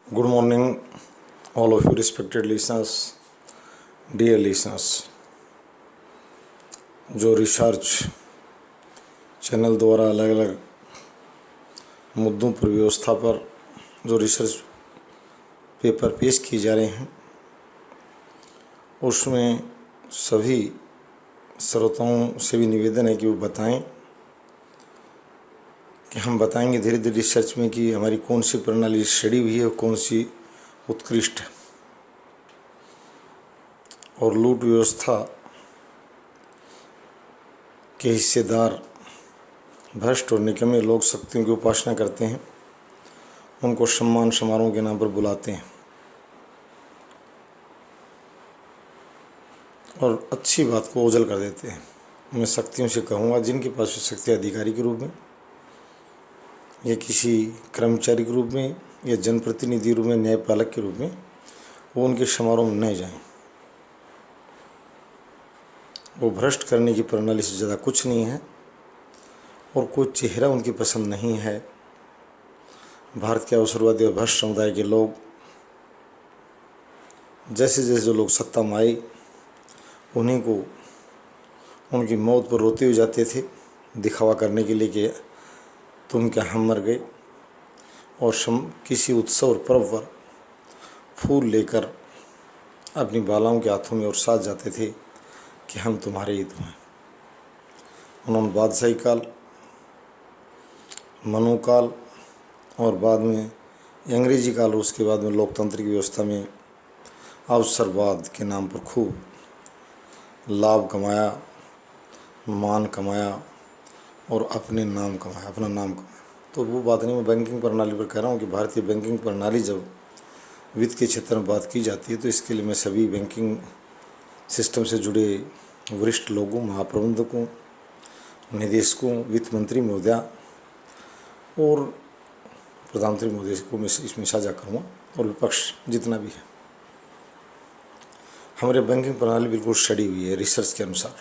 Good morning, all of you respected listeners, dear listeners. जो research channel द्वारा अलग अलग मुद्दों पर व्यवस्था पर जो रिसर्च पेपर पेश किए जा रहे हैं, उसमें सभी श्रोताओं से भी निवेदन है कि वो बताएं कि हम बताएंगे धीरे धीरे रिसर्च में कि हमारी कौन सी प्रणाली सड़ी हुई है और कौन सी उत्कृष्ट है। और लूट व्यवस्था के हिस्सेदार भ्रष्ट और निकम्मे लोग शक्तियों की उपासना करते हैं, उनको सम्मान समारोह के नाम पर बुलाते हैं और अच्छी बात को ओझल कर देते हैं। मैं शक्तियों से कहूँगा, जिनके पास शक्ति अधिकारी के रूप में या किसी कर्मचारी के रूप में या जनप्रतिनिधि रूप में, न्यायपालक के रूप में, वो उनके समारोह में न जाएं। वो भ्रष्ट करने की प्रणाली से ज़्यादा कुछ नहीं है और कोई चेहरा उनकी पसंद नहीं है। भारत के अवसरवादी और भ्रष्ट समुदाय के लोग जैसे जैसे जो लोग सत्ता में आए, उन्हीं को उनकी मौत पर रोते हुए जाते थे, दिखावा करने के लिए कि तुम क्या हम मर गए। और किसी उत्सव और पर्व पर फूल लेकर अपनी बालाओं के हाथों में और साथ जाते थे कि हम तुम्हारे हित में। उन्होंने बादशाही काल, मनु काल और बाद में अंग्रेजी काल, उसके बाद में लोकतंत्र की व्यवस्था में अवसरवाद के नाम पर खूब लाभ कमाया, मान कमाया और अपने नाम कमाया, अपना नाम कमाया। तो वो बात नहीं, मैं बैंकिंग प्रणाली पर कह रहा हूँ कि भारतीय बैंकिंग प्रणाली जब वित्त के क्षेत्र में बात की जाती है तो इसके लिए मैं सभी बैंकिंग सिस्टम से जुड़े वरिष्ठ लोगों, महाप्रबंधकों, निदेशकों, वित्त मंत्री महोदया और प्रधानमंत्री महोदय को मैं इसमें साझा करूँगा और विपक्ष जितना भी है। हमारे बैंकिंग प्रणाली बिल्कुल सड़ी हुई है रिसर्च के अनुसार।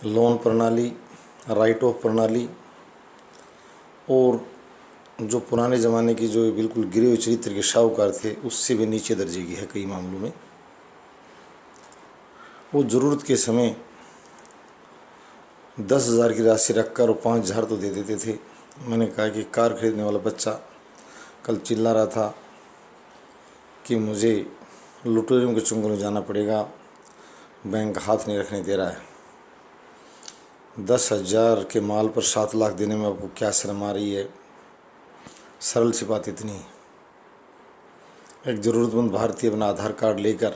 लोन प्रणाली, राइट ऑफ प्रणाली और जो पुराने ज़माने की जो बिल्कुल गिरे हुए चरित्र के शाहूकार थे, उससे भी नीचे दर्जे की है कई मामलों में। वो ज़रूरत के समय 10,000 की राशि रखकर और 5,000 तो दे देते थे। मैंने कहा कि कार खरीदने वाला बच्चा कल चिल्ला रहा था कि मुझे लुटेरों के चंगुल में जाना पड़ेगा, बैंक हाथ नहीं रखने दे रहा है। 10,000 के माल पर 7 लाख देने में आपको क्या शर्म आ रही है? सरल सी बात इतनी है। एक ज़रूरतमंद भारतीय अपना आधार कार्ड लेकर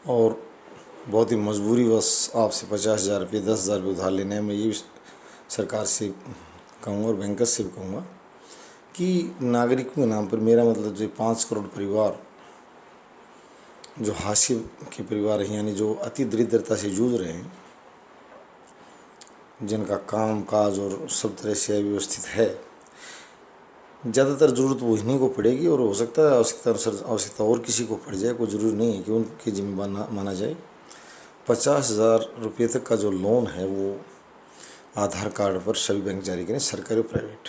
और बहुत ही मजबूरीवश आपसे 50,000 रुपये, 10,000 रुपये उधार लेने में, ये सरकार से कहूँगा और बैंकर्स से भी कहूँगा कि नागरिकों के नाम पर, मेरा मतलब जो 5 करोड़ परिवार जो हाशिए के परिवार हैं, यानी जो अति दरिद्रता से जूझ रहे हैं, जिनका काम काज और सब तरह से अव्यवस्थित है, ज़्यादातर ज़रूरत वो इन्हीं को पड़ेगी और हो सकता है आवश्यकता और किसी को पड़ जाए। कोई ज़रूरी नहीं है कि उनकी जिम्मेदार माना जाए। 50,000 रुपये तक का जो लोन है वो आधार कार्ड पर सभी बैंक जारी करें, सरकारी और प्राइवेट।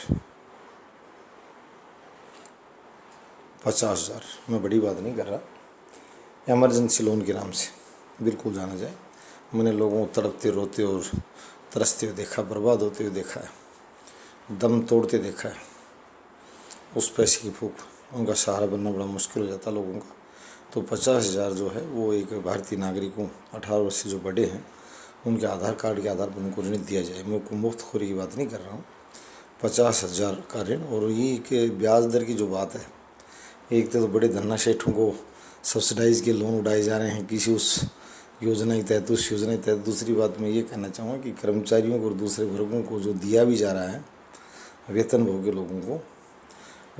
50,000 मैं बड़ी बात नहीं कर रहा, इमरजेंसी लोन के नाम से बिल्कुल जाना जाए। मैंने लोगों को तड़पते, रोते और तरसते हुए देखा, बर्बाद होते हुए देखा है, दम तोड़ते देखा है। उस पैसे की भूख, उनका सहारा बनना बड़ा मुश्किल हो जाता लोगों का। तो 50,000 जो है वो एक भारतीय नागरिकों 18 वर्ष से जो बड़े हैं उनके आधार कार्ड के आधार पर उनको ऋण दिया जाए। मैं को मुफ्तखोरी की बात नहीं कर रहा हूँ। 50,000 का ऋण, और ये कि ब्याज दर की जो बात है, एक तो बड़े धन्ना सेठों को सब्सिडाइज के लोन उड़ाए जा रहे हैं किसी उस योजना के तहत, उस योजना के तहत। दूसरी बात मैं ये कहना चाहूँगा कि कर्मचारियों को और दूसरे वर्गों को जो दिया भी जा रहा है, वेतनभोगी लोगों को,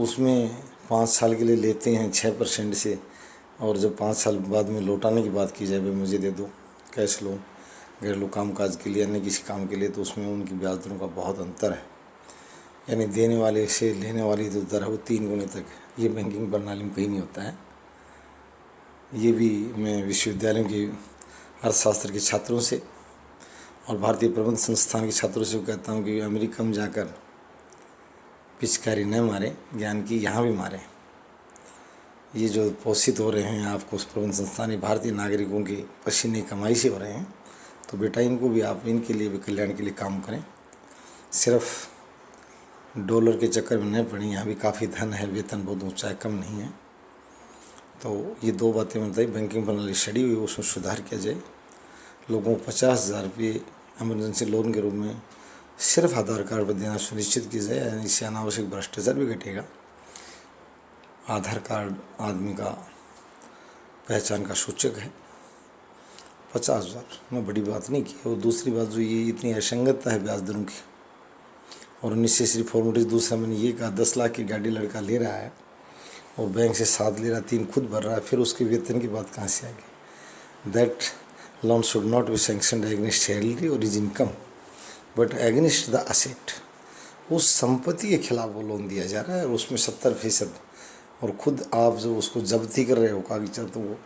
उसमें 5 साल के लिए लेते हैं 6% से, और जब 5 साल बाद में लौटाने की बात की जाए, भाई मुझे दे दो कैश लोन घरेलू कामकाज के लिए, अन्य किसी काम के लिए, तो उसमें उनकी ब्याज दरों का बहुत अंतर है। यानी देने वाले से लेने वाली जो दर है वो 3 गुने तक। ये बैंकिंग प्रणाली में कहीं नहीं होता है। ये भी मैं विश्वविद्यालयों के अर्थशास्त्र के छात्रों से और भारतीय प्रबंध संस्थान के छात्रों से कहता हूँ कि अमेरिका में जाकर पिचकारी न मारें, ज्ञान की यहाँ भी मारें। ये जो पोषित हो रहे हैं आपको प्रबंध संस्थान भारतीय नागरिकों की पसीने कमाई से हो रहे हैं, तो बेटा इनको भी आप इनके लिए भी कल्याण के लिए काम करें। सिर्फ डॉलर के चक्कर में नहीं पड़े, यहाँ भी काफ़ी धन है, वेतन बहुत ऊंचा है, कम नहीं है। तो ये दो बातें मैं बताई। बैंकिंग प्रणाली सड़ी हुई, उसमें सुधार किया जाए। लोगों को 50,000 रुपये इमरजेंसी लोन के रूप में सिर्फ आधार कार्ड पर देना सुनिश्चित किया जाए, यानी इससे अनावश्यक भ्रष्टाचार भी घटेगा। आधार कार्ड आदमी का पहचान का सूचक है। 50,000 में बड़ी बात नहीं की। और दूसरी बात जो ये इतनी असंगतता है ब्याज दरों की और अननेसेसरी फॉर्मेलिटीज। दूसरा मैंने ये कहा 10 लाख की गाड़ी लड़का ले रहा है और बैंक से 7 ले रहा, 3 खुद भर रहा है, फिर उसके वेतन की बात कहाँ से आ गई। That loan should not be sanctioned against salary और is income but against the asset. उस संपत्ति के खिलाफ वो लोन दिया जा रहा है और उसमें 70%, और खुद आप जो उसको जब्ती कर रहे हो कागजात तो वो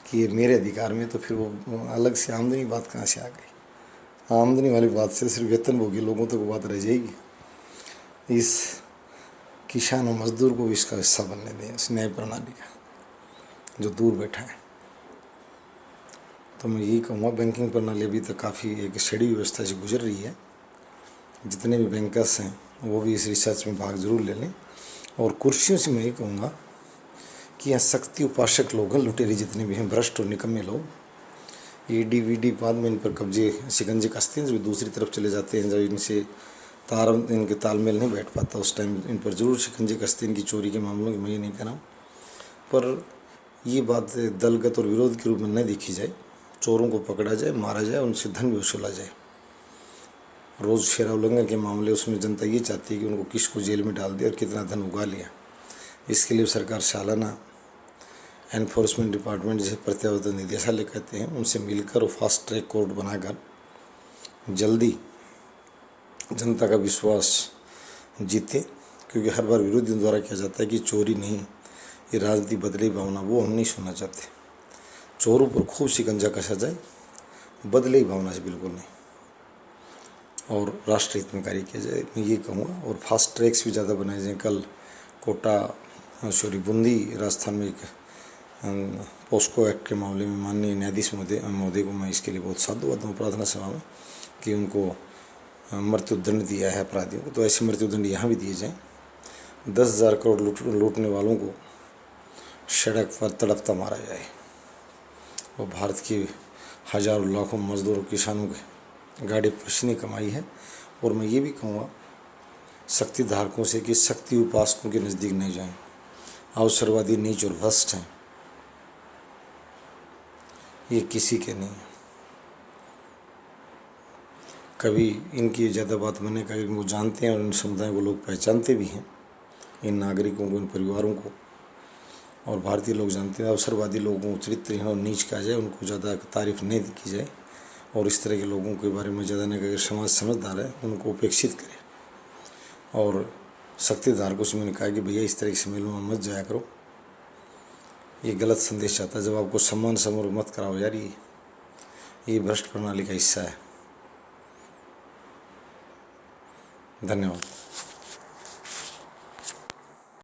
कि ये मेरे अधिकार में, तो फिर वो अलग से आमदनी की बात कहाँ से आ गई। आमदनी वाली बात से सिर्फ वेतनभोगी लोगों तक बात रह जाएगी। इस किसान और मजदूर को भी इसका हिस्सा बनने दें इस न्याय प्रणाली का जो दूर बैठा है। तो मैं यही कहूँगा, बैंकिंग प्रणाली अभी तक काफ़ी एक सड़ी व्यवस्था से गुजर रही है। जितने भी बैंकर्स हैं वो भी इस रिसर्च में भाग जरूर ले लें। और कुर्सियों से मैं ये कहूँगा कि यहाँ शक्ति उपासक लोग हैं, लुटेरे जितने भी हैं, भ्रष्ट और निकम्मे लोग, ईडी वीडी बाद में इन पर कब्जे शिकंजे कसते हैं, जो दूसरी तरफ चले जाते हैं। जब इनसे इनके तालमेल नहीं बैठ पाता उस टाइम इन पर जरूर शिकंजे कसते हैं। इनकी चोरी के मामलों की मैं ये नहीं कह रहा हूँ, पर ये बात दलगत और विरोध के रूप में न देखी जाए। चोरों को पकड़ा जाए, मारा जाए, उनसे धन भी वसूला जाए। रोज़ शेरा उल्लंघन के मामले, उसमें जनता ये चाहती है कि उनको किसको जेल में डाल दिया और कितना धन उगा लिया। इसके लिए सरकार सालाना एनफोर्समेंट डिपार्टमेंट, जिसे प्रत्यावर्तन निदेशालय कहते हैं, उनसे मिलकर और फास्ट ट्रैक कोर्ट बनाकर जल्दी जनता का विश्वास जीते। क्योंकि हर बार विरोधियों द्वारा किया जाता है कि चोरी नहीं, ये राजनीति बदले भावना, वो हम नहीं सुनना चाहते। चोरों पर खूब शिकंजा कसा जाए, बदले ही भावना से बिल्कुल नहीं, और राष्ट्र हित में कार्य किया जाए, मैं ये कहूँगा। और फास्ट ट्रैक्स भी ज़्यादा बनाए जाएँ। कल कोटा बूंदी राजस्थान में एक पोस्को एक्ट के मामले में माननीय न्यायाधीश महोदय को मैं इसके लिए बहुत साधुवाद हूँ प्रार्थना सभा में कि उनको मृत्युदंड दिया है अपराधियों को, तो ऐसे मृत्युदंड यहाँ भी दिए जाएँ। 10,000 करोड़ लूटने वालों को सड़क पर तड़पता मारा जाए। और भारत के हजारों लाखों मजदूरों किसानों के गाड़ी पसीने कमाई है। और मैं ये भी कहूँगा शक्ति धारकों से कि शक्ति उपासकों के नज़दीक नहीं जाएं। अवसरवादी, नीच और भ्रष्ट हैं, ये किसी के नहीं है। कभी इनकी ज़्यादा बात मैंने कहा, वो जानते हैं और इन समुदायों को लोग पहचानते भी हैं, इन नागरिकों को, इन परिवारों को। और भारतीय लोग जानते हैं अवसरवादी लोगों को चरित्रहीन और नीच कहा जाए, उनको ज़्यादा तारीफ नहीं की जाए। और इस तरह के लोगों के बारे में ज़्यादा नहीं, अगर समाज समझदार है उनको उपेक्षित करे। और शक्ति धारकों से मैंने कहा कि भैया इस तरह के सम्मेलनों में मत जाया करो, ये गलत संदेश आता है। जब आपको सम्मान समारोह मत कराओ यार, ये भ्रष्ट प्रणाली का हिस्सा है। धन्यवाद।